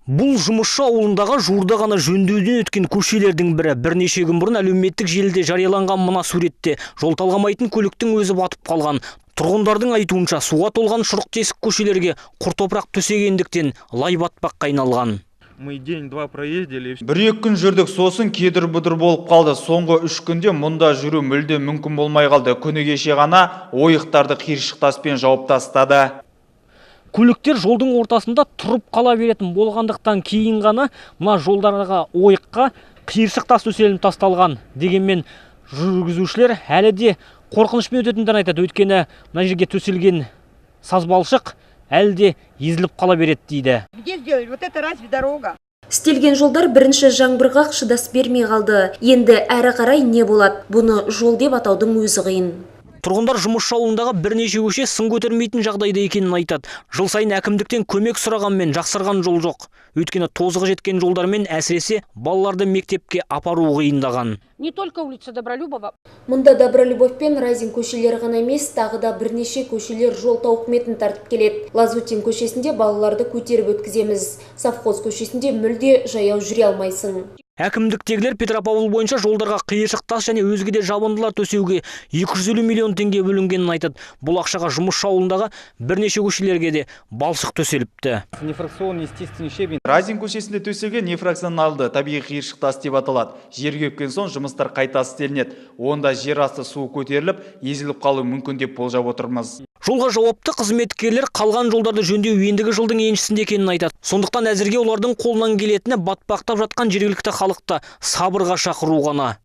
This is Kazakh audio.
Бұл жұмысшы ауылындағы жуырда ғана жөндеуден өткен көшелердің бірі. Бірнеше күн бұрын әлеуметтік желіде жарияланған мына суретте жол талғамайтын көліктің өзі батып қалған. Тұрғындардың айтуынша суға толған шұрық тесік көшелерге құр топырақ төсегендіктен лай батпаққа айналған. Мы день-два проездили. Бір-екі күн жүрдік, сосын кедір-бұдыр болып қалды. Соңғы 3 күнде мұнда жүру мүлде мүмкін болмай қалды. Күні кеше ғана ойықтарды қиыршық таспен жауып тастады. Көліктер жолдың ортасында тұрып қала беретін болғандықтан кейін ғана мына жолдарға ойыққа қиыршық тас төселініп тасталған. Дегенмен жүргізушілер әлі де қорқынышпен өтетіндерін айтады. Өйткені мына жерге төселген сазбалшық әлі де езіліп қала береді дейді. Где сделали? Вот это разве дорога? Істелген жолдар бірінші жаңбырға шыдас бермей қалды. Енді әрі қарай не болады? Бұны жол деп атаудың өзі қиын. Тұрғындар жұмысшы ауылындағы бірнеше көше сын көтермейтін жағдайда екенін айтады. Жыл сайын әкімдіктен көмек сұрағанмен жақсарған жол жоқ. Өйткені тозығы жеткен жолдармен әсіресе балаларды мектепке апару қиындаған. Не только улица Добролюбова. Мұнда Добролюбов пен Разин көшелері ғана емес, тағы да бірнеше көшелер жол тауқыметін тартып келеді. Лазутин көшесінде балаларды көтеріп өткіземіз. Совхоз көшесінде мүлде жаяу жүре алмайсың. Әкімдіктегілер Петропавл бойынша жолдарға қиыршық тас және өзге де жабындылар төсеуге 250 миллион теңге бөлінгенін айтады. Бұл ақшаға жұмысшы ауылындағы бірнеше көшелерге де балшық төселіпті. Нефракционный естественный щебень. Разин көшесінде төселген нефракционалды табиғи қиыршық тас деп аталады. Жерге өпкен соң жұмыстар қайта істелінеді. Онда жер асты суы көтеріліп, езіліп қалуы мүмкін деп болжап отырмыз. Жолға жауапты қызметкерлер қалған жолдарды жөндеу ендігі жылдың еншісінде екенін айтады. Сондықтан әзірге олардың қолынан келетіні батпақтап жатқан жергілікті халықты сабырға шақыру ғана.